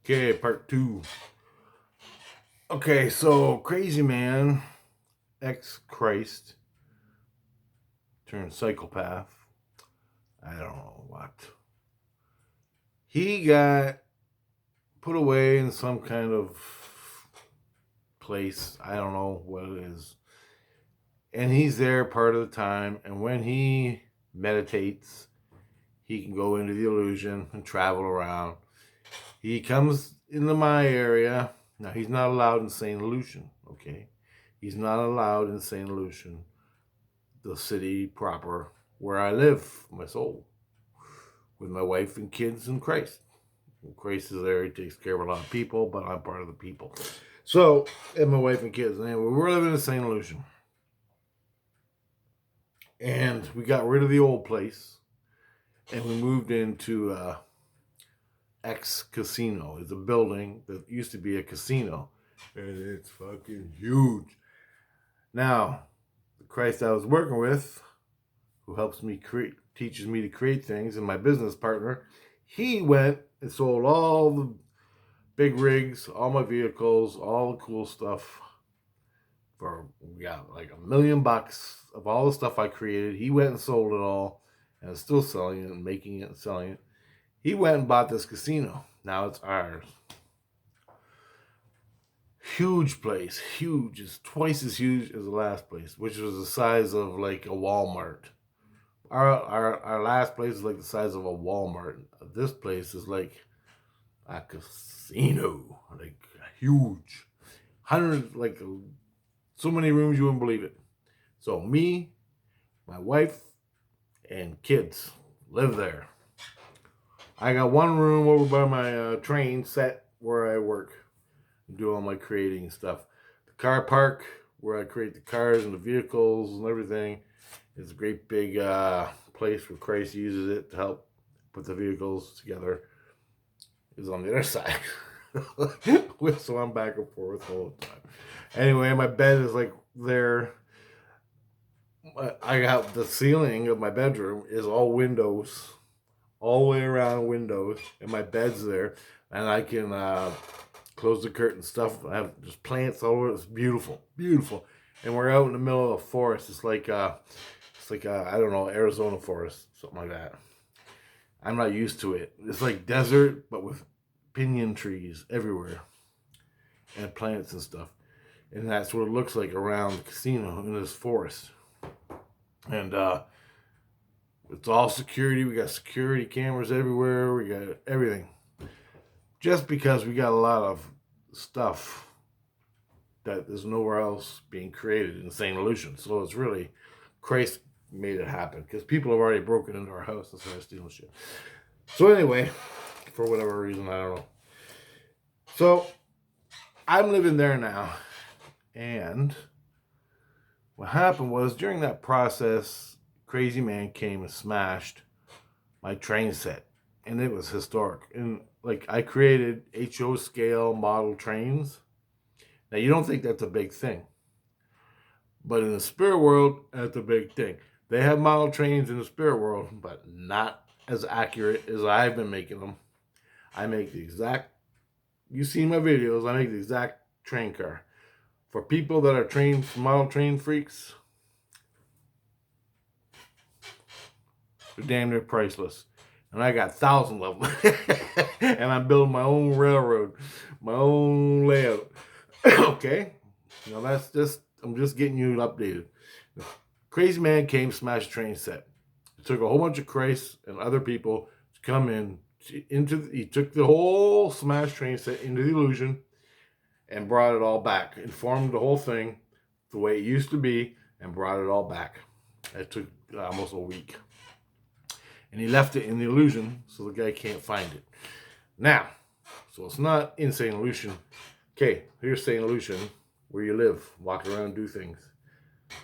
Okay, part two. Okay, so crazy man, ex-Christ, turned psychopath. I don't know what. He got put away in some kind of place. I don't know what it is. And he's there part of the time. And when he meditates, he can go into the illusion and travel around. He comes into my area. Now, he's not allowed in St. Lucian, okay? He's not allowed in St. Lucian, the city proper where I live, my soul, with my wife and kids and Christ. And Christ is there. He takes care of a lot of people, but I'm part of the people. So, and my wife and kids. Anyway, we're living in St. Lucian. And we got rid of the old place. And we moved into ex-casino. It's a building that used to be a casino. And it's fucking huge. Now, the Christ I was working with, who helps me teaches me to create things, and my business partner, he went and sold all the big rigs, all my vehicles, all the cool stuff for like $1 million of all the stuff I created. He went and sold it all, and is still selling it and making it and selling it. He went and bought this casino. Now it's ours. Huge place, huge. It's twice as huge as the last place, which was the size of like a Walmart. Our last place is like the size of a Walmart. This place is like a casino, like huge, hundreds, like so many rooms you wouldn't believe it. So me, my wife, and kids live there. I got one room over by my train set where I work, do all my creating stuff. The car park where I create the cars and the vehicles and everything. It's a great big place where Christ uses it to help put the vehicles together. Is on the other side. So I'm back and forth all the time. Anyway, my bed is like there. I got the ceiling of my bedroom is all windows, all the way around windows, and my bed's there, and I can close the curtain stuff. I have just plants all over. It's beautiful, beautiful, and we're out in the middle of a forest. It's like I don't know, Arizona forest, something like that. I'm not used to it. It's like desert, but with pinyon trees everywhere and plants and stuff. And that's what it looks like around the casino in this forest. And it's all security. We got security cameras everywhere. We got everything. Just because we got a lot of stuff that there's nowhere else being created in St. Lucian. So it's really Christ made it happen because people have already broken into our house and started stealing shit. So anyway, for whatever reason, I don't know. So I'm living there now, and what happened was during that process, crazy man came and smashed my train set, and it was historic. And like I created HO scale model trains. Now you don't think that's a big thing, but in the spirit world, that's a big thing. They have model trains in the spirit world, but not as accurate as I've been making them. I make the exact, you see my videos, I make the exact train car. For people that are trained, model train freaks, they're damn near priceless. And I got thousands of them. And I'm building my own railroad, my own layout. Okay? Now that's just, I'm just getting you updated. Crazy man came, smashed train set. It took a whole bunch of Christ and other people to come in. He took the whole smashed train set into the illusion and brought it all back. Informed the whole thing the way it used to be and brought it all back. It took almost a week. And he left it in the illusion so the guy can't find it. Now, so it's not in St. Lucian. Okay, here's St. Lucian, where you live, walk around, do things.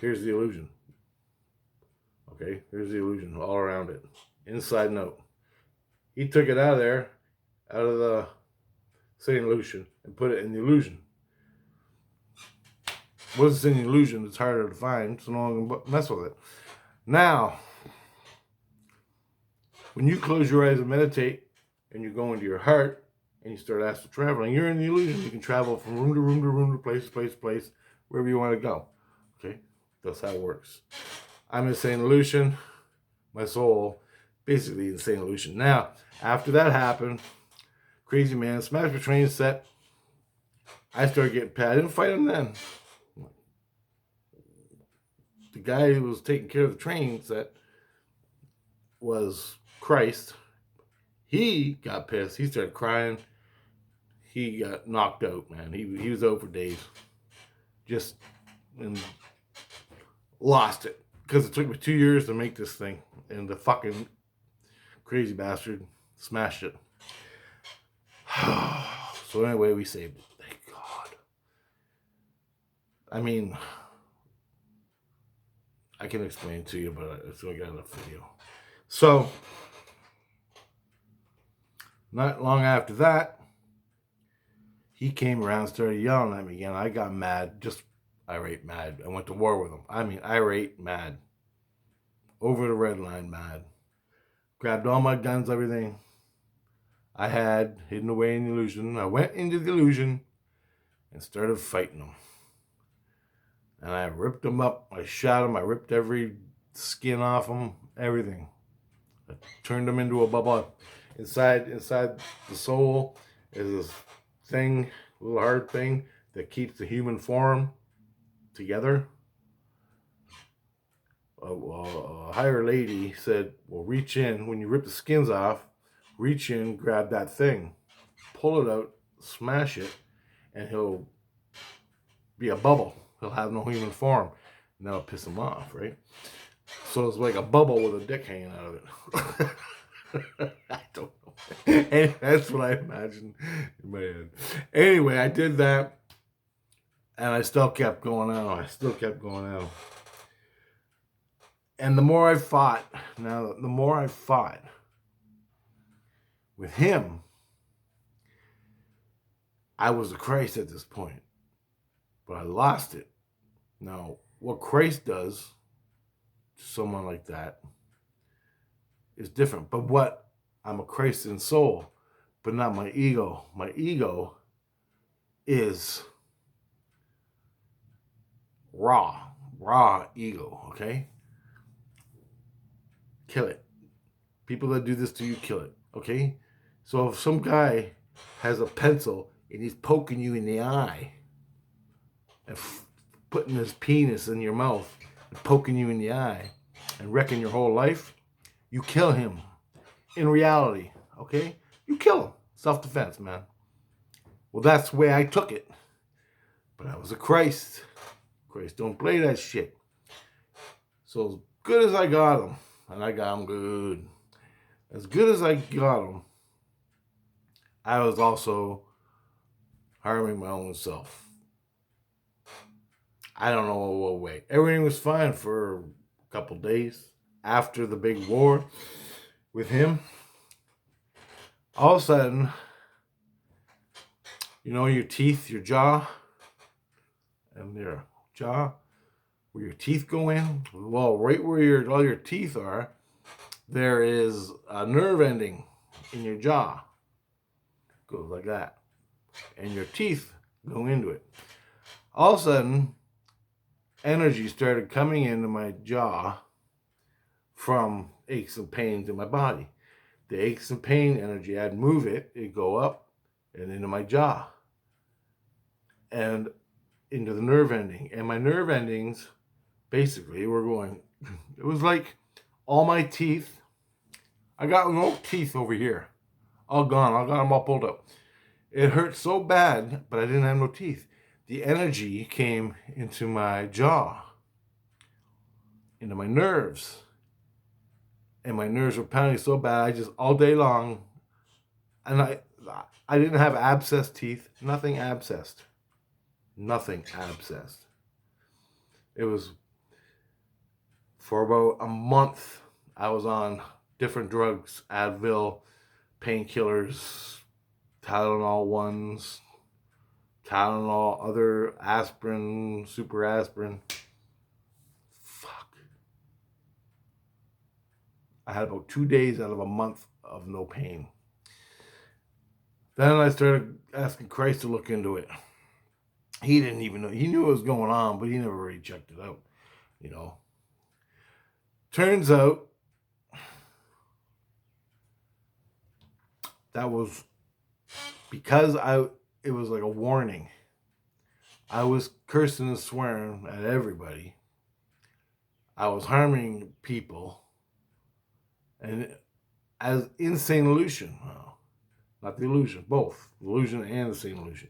Here's the illusion. Okay, here's the illusion all around it, inside and out. He took it out of there, out of the St. Lucian, and put it in the illusion. Once it's in the illusion, it's harder to find, so no one can mess with it. Now, when you close your eyes and meditate, and you go into your heart, and you start astral traveling, you're in the illusion. You can travel from room to room to room to place to place to place, wherever you want to go. Okay? That's how it works. I'm insane Lucian. My soul, basically insane Lucian. Now, after that happened, crazy man, smashed my train set. I started getting paid. I didn't fight him then. The guy who was taking care of the train set was Christ. He got pissed. He started crying. He got knocked out, man. He was out for days. Just and lost it. Because it took me 2 years to make this thing. And the fucking crazy bastard smashed it. So anyway, we saved it. Thank God. I mean, I can explain it to you, but it's going to get enough video. So, not long after that, he came around and started yelling at me again. I got mad, just irate mad. I went to war with him. I mean, irate mad. Over the red line mad. Grabbed all my guns, everything I had hidden away in the illusion. I went into the illusion and started fighting them. And I ripped them up. I shot them. I ripped every skin off them. Everything. I turned them into a bubble. Inside the soul is this thing, little hard thing that keeps the human form together. A higher lady said, well, reach in. When you rip the skins off, reach in, grab that thing, pull it out, smash it, and he'll be a bubble. He'll have no human form. And that'll piss him off, right? So it's like a bubble with a dick hanging out of it. I don't know. And that's what I imagined in my head. Anyway, I did that, and I still kept going out. And the more I fought, with him, I was a Christ at this point. But I lost it. Now, what Christ does to someone like that is different. But what I'm a Christ in soul, but not my ego. My ego is raw ego, okay? Kill it. People that do this to you, kill it, okay? So if some guy has a pencil and he's poking you in the eye and putting his penis in your mouth and poking you in the eye and wrecking your whole life, you kill him. In reality, okay? You kill him. Self-defense, man. Well, that's the way I took it. But I was a Christ. Christ don't play that shit. So as good as I got him, and I got him good, as good as I got him, I was also harming my own self. I don't know what way. Everything was fine for a couple days after the big war with him. All of a sudden, you know your teeth, your jaw, and your jaw, where your teeth go in? Well, right where all your teeth are, there is a nerve ending in your jaw. Goes like that. And your teeth go into it. All of a sudden, energy started coming into my jaw from aches and pains in my body. The aches and pain energy, I'd move it, it'd go up and into my jaw and into the nerve ending. And my nerve endings basically were going, it was like all my teeth, I got no teeth over here, all gone, I got them all pulled up. It hurt so bad, but I didn't have no teeth. The energy came into my jaw, into my nerves. And my nerves were pounding so bad, I just, all day long, and I didn't have abscessed teeth, nothing abscessed. It was, for about a month, I was on different drugs, Advil, painkillers, Tylenol ones, Tylenol, other aspirin, super aspirin. Fuck. I had about 2 days out of a month of no pain. Then I started asking Christ to look into it. He didn't even know. He knew what was going on, but he never really checked it out. You know. Turns out that was because it was like a warning. I was cursing and swearing at everybody. I was harming people. And as insane Lucian, well, not the illusion, both the illusion and the same illusion.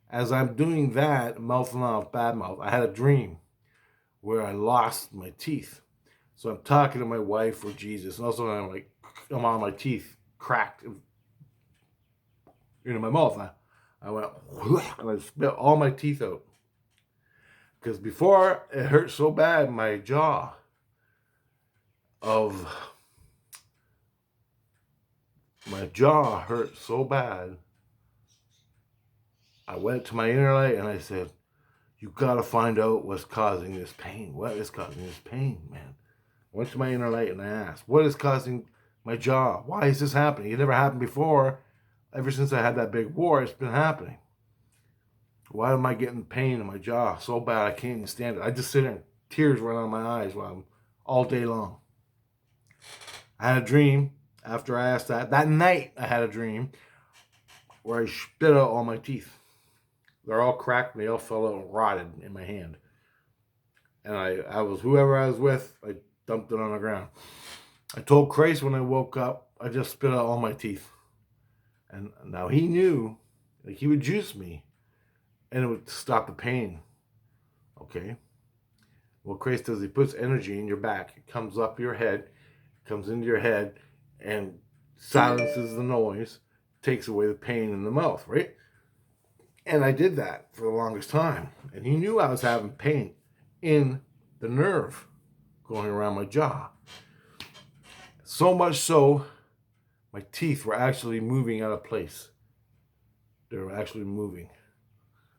As I'm doing that, mouthing off bad mouth, I had a dream where I lost my teeth. So I'm talking to my wife or Jesus, and also I'm on my teeth cracked into my mouth. I went and I spit all my teeth out. Because before it hurt so bad, my jaw hurt so bad. I went to my inner light and I said, "You gotta find out what's causing this pain. What is causing this pain, man?" I went to my inner light and I asked, "What is causing my jaw? Why is this happening? It never happened before. Ever since I had that big war, it's been happening. Why am I getting pain in my jaw so bad I can't even stand it? I just sit there and tears run out of my eyes while I'm all day long." I had a dream after I asked that. That night, I had a dream where I spit out all my teeth. They're all cracked and they all fell out and rotted in my hand. And I was, whoever I was with, I dumped it on the ground. I told Christ when I woke up, I just spit out all my teeth. And now he knew, like, he would juice me and it would stop the pain. Okay? What Christ does, he puts energy in your back. It comes up your head, comes into your head, and silences the noise, takes away the pain in the mouth, right? And I did that for the longest time. And he knew I was having pain in the nerve going around my jaw. So much so, my teeth were actually moving out of place. They were actually moving.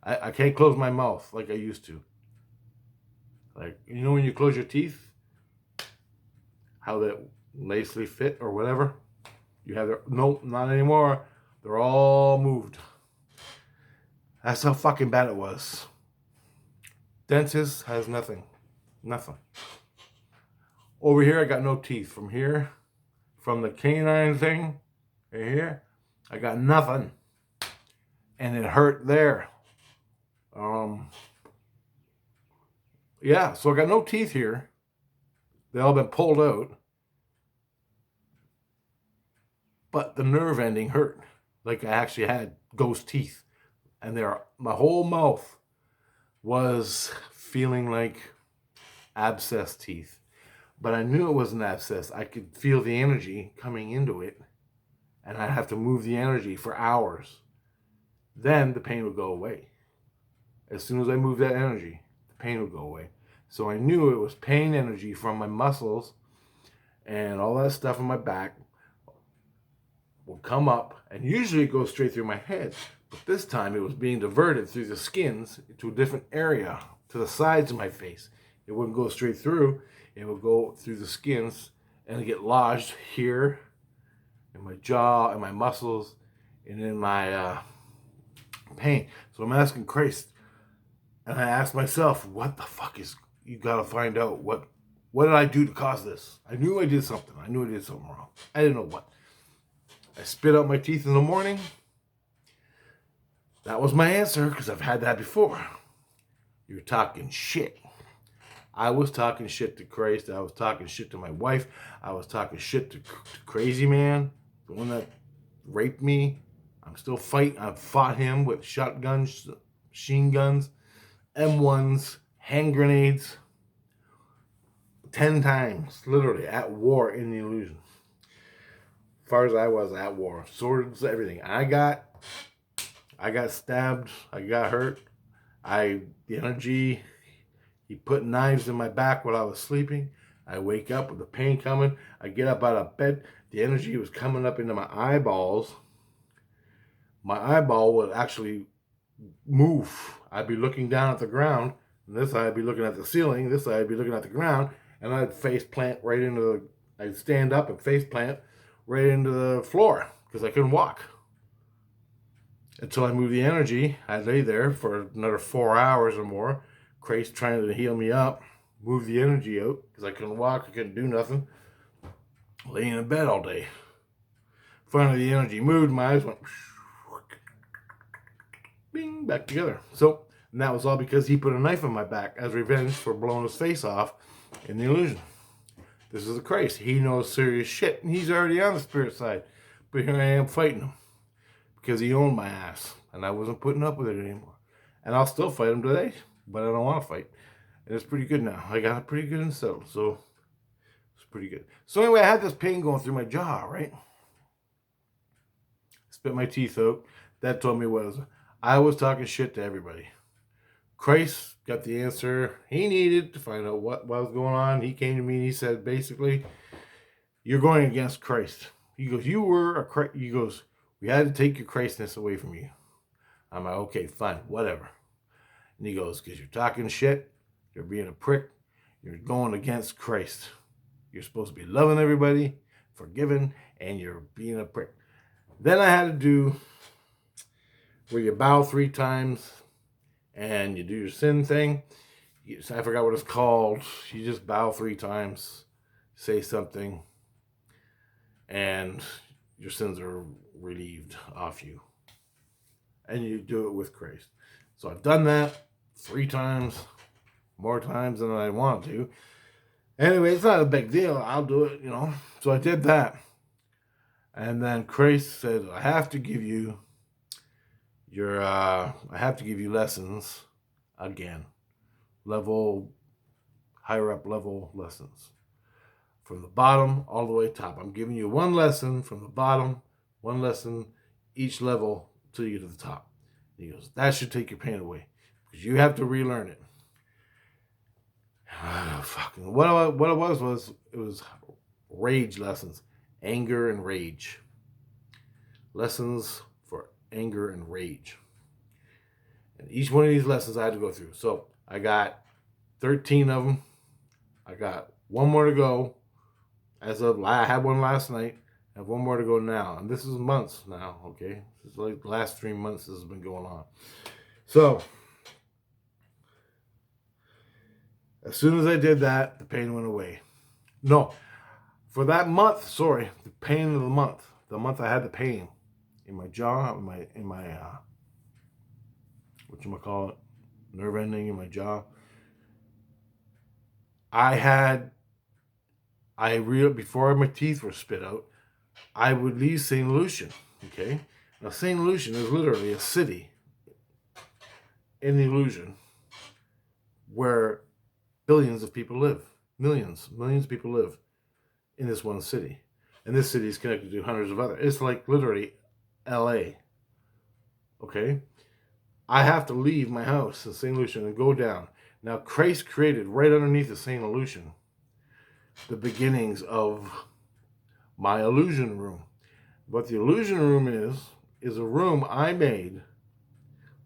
I can't close my mouth like I used to. Like, you know when you close your teeth, how that nicely fit or whatever? You have their, nope, not anymore. They're all moved. That's how fucking bad it was. Dentist has nothing. Nothing. Over here, I got no teeth. From here, from the canine thing, right here, I got nothing. And it hurt there. Yeah, so I got no teeth here. They all been pulled out. But the nerve ending hurt. Like I actually had ghost teeth. And my whole mouth was feeling like abscess teeth. But I knew it wasn't abscess. I could feel the energy coming into it. And I'd have to move the energy for hours. Then the pain would go away. As soon as I moved that energy, the pain would go away. So I knew it was pain energy from my muscles and all that stuff in my back will come up, and usually it goes straight through my head. But this time it was being diverted through the skins to a different area, to the sides of my face. It wouldn't go straight through. It would go through the skins and get lodged here in my jaw and my muscles and in my pain. So I'm asking Christ, and I asked myself, what the fuck is, you gotta find out, what did I do to cause this? I knew I did something. I knew I did something wrong. I didn't know what. I spit out my teeth in the morning. That was my answer, because I've had that before. You're talking shit. I was talking shit to Christ. I was talking shit to my wife. I was talking shit to Crazy Man, the one that raped me. I'm still fighting. I've fought him with shotguns, machine guns, M1s, hand grenades. 10 times, literally, at war in the illusion. As far as I was at war. Swords, everything. I got stabbed. I got hurt. The energy, he put knives in my back while I was sleeping. I wake up with the pain coming. I get up out of bed. The energy was coming up into my eyeballs. My eyeball would actually move. I'd be looking down at the ground. And this side I'd be looking at the ceiling. This side I'd be looking at the ground. And I'd face plant right into I'd stand up and face plant right into the floor because I couldn't walk. until I moved the energy. I lay there for another 4 hours or more. Christ trying to heal me up, move the energy out because I couldn't walk, I couldn't do nothing. Laying in bed all day. Finally, the energy moved. My eyes went bing, back together. So, and that was all because he put a knife on my back as revenge for blowing his face off in the illusion. This is a Christ. He knows serious shit, and he's already on the spirit side. But here I am fighting him because he owned my ass, and I wasn't putting up with it anymore. And I'll still fight him today, but I don't want to fight. And it's pretty good now. I got it pretty good and settled, so it's pretty good. So anyway, I had this pain going through my jaw, right? Spit my teeth out. That told me what I was talking shit to everybody. Christ got the answer he needed to find out what was going on. He came to me and he said, basically, you're going against Christ. He goes, you were a Christ. He goes, we had to take your Christness away from you. I'm like, okay, fine, whatever. And he goes, because you're talking shit, you're being a prick, you're going against Christ. You're supposed to be loving everybody, forgiving, and you're being a prick. Then I had to do where you bow 3 times and you do your sin thing. I forgot what it's called. You just bow 3 times, say something, and your sins are relieved off you. And you do it with Christ. So I've done that 3 times, more times than I want to. Anyway, it's not a big deal. I'll do it, you know. So I did that. And then Christ said, I have to give you lessons again. Higher up level lessons. From the bottom all the way top. I'm giving you 1 lesson from the bottom, 1 lesson each level till you get to the top. And he goes, that should take your pain away. Because you have to relearn it. What it was rage lessons. Anger and rage. Lessons for anger and rage. And each one of these lessons I had to go through. So I got 13 of them. I got 1 more to go. I had one last night. I have 1 more to go now. And this is months now, okay? This is like the last 3 months this has been going on. So, as soon as I did that, the pain went away. No, for that month, the pain of the month I had the pain in my jaw, in my whatchamacallit, nerve ending in my jaw. Before my teeth were spit out, I would leave St. Lucian, okay? Now, St. Lucian is literally a city in the illusion where billions of people live. Millions of people live in this one city. And this city is connected to hundreds of other. It's like literally LA. Okay? I have to leave my house in St. Lucian and go down. Now, Christ created right underneath the St. Lucian the beginnings of my illusion room. What the illusion room is a room I made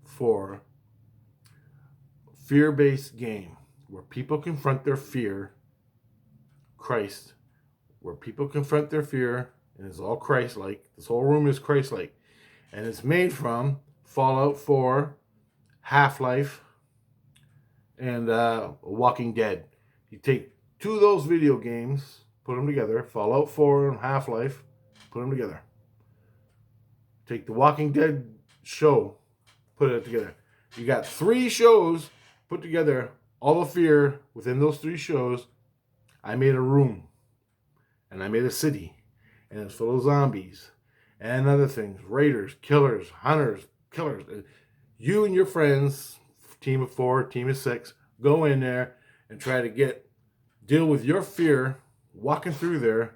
for fear-based game where people confront their fear. Christ, where people confront their fear, and it's all Christ-like. This whole room is Christ-like. And it's made from Fallout 4, Half-Life, and Walking Dead. You take 2 of those video games, put them together, Fallout 4 and Half-Life, put them together. Take the Walking Dead show, put it together. You got 3 shows put together, all the fear within those 3 shows. I made a room, and I made a city, and it's full of zombies and other things, raiders, killers, hunters, killers. You and your friends, team of 4, team of 6, go in there and try to deal with your fear, walking through there,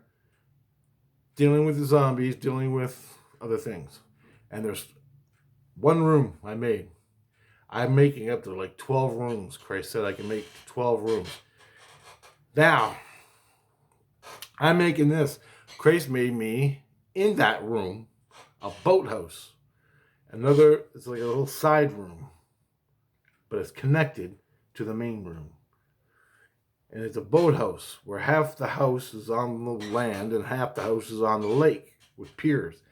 dealing with the zombies, dealing with other things. And there's 1 room I made. I'm making up to like 12 rooms. Christ said I can make 12 rooms. Now, I'm making this. Christ made me, in that room, a boathouse. It's like a little side room. But it's connected to the main room. And it's a boathouse where half the house is on the land and half the house is on the lake with piers.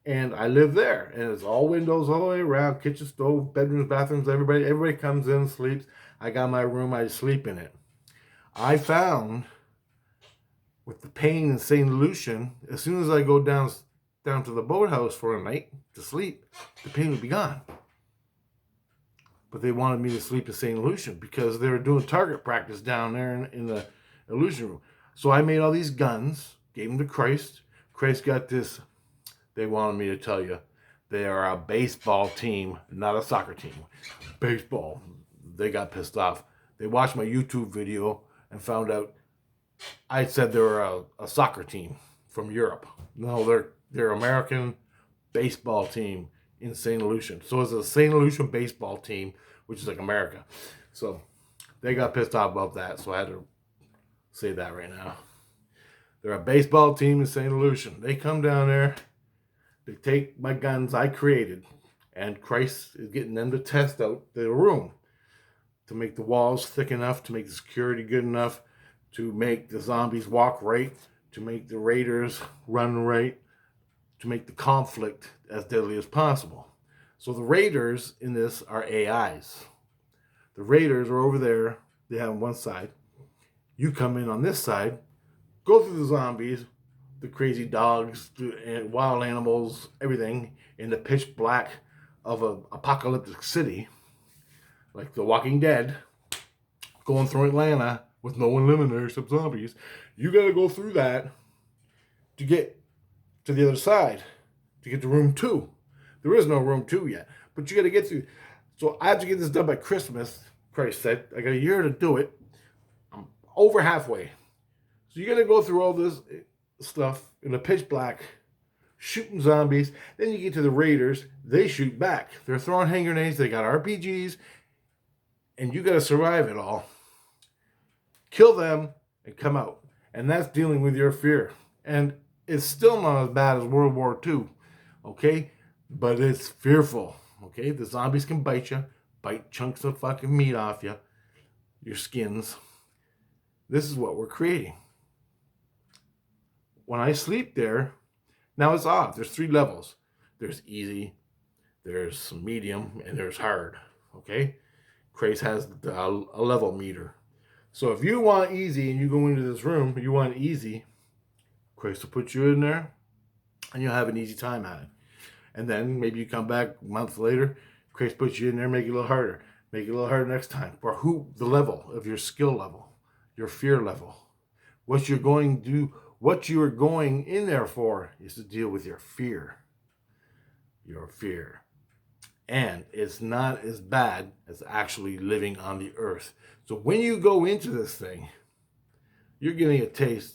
And I live there, and it's all windows all the way around, kitchen, stove, bedrooms, bathrooms, everybody comes in, sleeps. I got my room, I sleep in it. I found with the pain in St. Lucian, as soon as I go down to the boathouse for a night to sleep, the pain would be gone. But they wanted me to sleep in St. Lucian because they were doing target practice down there in the illusion room. So I made all these guns, gave them to Christ. Christ got this. They wanted me to tell you, they are a baseball team, not a soccer team. Baseball. They got pissed off. They watched my YouTube video and found out I said they were a soccer team from Europe. No, they're American baseball team in St. Lucian. So it's a St. Lucian baseball team, which is like America. So they got pissed off about that. So I had to say that right now. They're a baseball team in St. Lucian. They come down there. They take my guns I created, and Christ is getting them to test out the room to make the walls thick enough, to make the security good enough, to make the zombies walk right, to make the raiders run right, to make the conflict as deadly as possible. So the raiders in this are AIs. The raiders are over there. They have on one side. You come in on this side, go through the zombies, the crazy dogs, and wild animals, everything in the pitch black of an apocalyptic city, like The Walking Dead, going through Atlanta with no one living there except zombies. You got to go through that to get to the other side, to get to room 2. There is no room 2 yet, but you got to get through. So I have to get this done by Christmas. Christ said, I got a year to do it. I'm over halfway. So you got to go through all this stuff in the pitch black, shooting zombies. Then you get to the raiders. They shoot back. They're throwing hand grenades. They got RPGs. And you got to survive it all. Kill them and come out. And that's dealing with your fear. And it's still not as bad as World War II. Okay? But it's fearful. Okay? The zombies can bite you. Bite chunks of fucking meat off you. Your skins. This is what we're creating. When I sleep there, now it's off. There's 3 levels. There's easy, there's medium, and there's hard. Okay? Craze has a level meter. So if you want easy and you go into this room, you want easy, Craze will put you in there and you'll have an easy time at it. And then maybe you come back months later, Craze puts you in there, make it a little harder. Make it a little harder next time. For the level of your skill level, your fear level. What you're going to do. What you are going in there for is to deal with your fear. Your fear. And it's not as bad as actually living on the earth. So when you go into this thing, you're getting a taste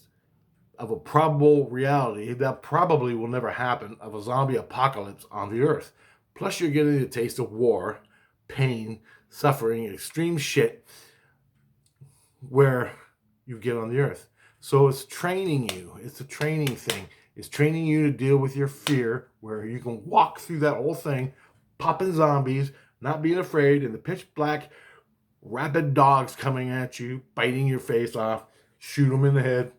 of a probable reality that probably will never happen of a zombie apocalypse on the earth. Plus you're getting a taste of war, pain, suffering, extreme shit where you get on the earth. So it's training you. It's a training thing. It's training you to deal with your fear where you can walk through that whole thing, popping zombies, not being afraid, in the pitch black, rabid dogs coming at you, biting your face off, shoot them in the head,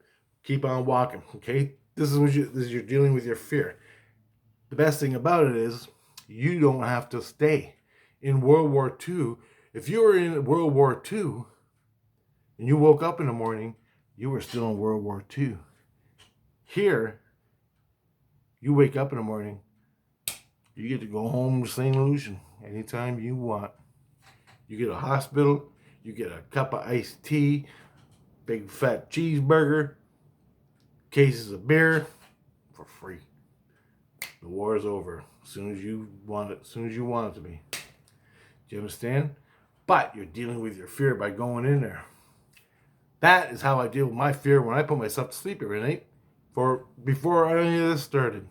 keep on walking, okay? This is you're dealing with your fear. The best thing about it is you don't have to stay. In World War II, if you were in World War II and you woke up in the morning, you were still in World War II. Here, you wake up in the morning, you get to go home to St. Lucian anytime you want. You get a hospital, you get a cup of iced tea, big fat cheeseburger, cases of beer for free. The war is over as soon as you want it, to be. Do you understand? But you're dealing with your fear by going in there. That is how I deal with my fear when I put myself to sleep every night. Before any of this started.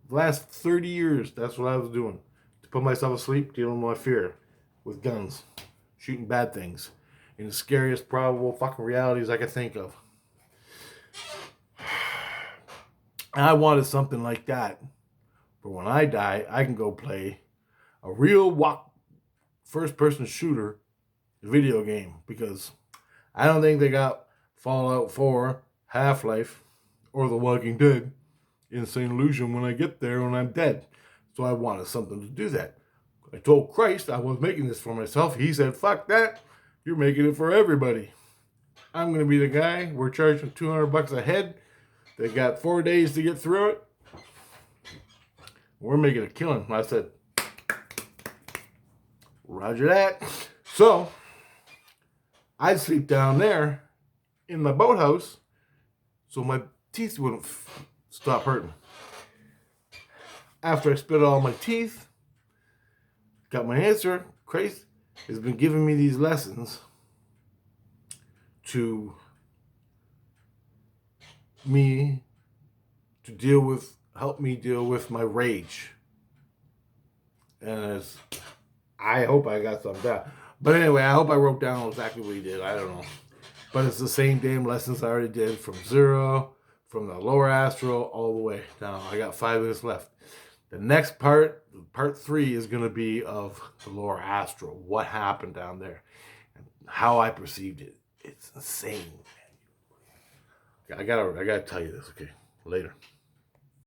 The last 30 years, that's what I was doing. To put myself to sleep, dealing with my fear. With guns. Shooting bad things. In the scariest probable fucking realities I could think of. And I wanted something like that. For when I die, I can go play a real first-person shooter video game. Because I don't think they got Fallout 4, Half-Life, or The Walking Dead in St. Lucian when I get there when I'm dead. So I wanted something to do that. I told Christ I was making this for myself. He said, fuck that. You're making it for everybody. I'm going to be the guy. We're charging $200 a head. They got 4 days to get through it. We're making a killing. I said, roger that. So I'd sleep down there in my boathouse so my teeth wouldn't stop hurting. After I spit all my teeth, got my answer. Christ has been giving me these lessons to me to help me deal with my rage. And I hope I got something down. But anyway, I hope I wrote down exactly what he did. I don't know. But it's the same damn lessons I already did from zero, from the lower astral, all the way down. I got 5 minutes left. The next part 3, is going to be of the lower astral. What happened down there and how I perceived it. It's insane. I gotta tell you this, okay? Later.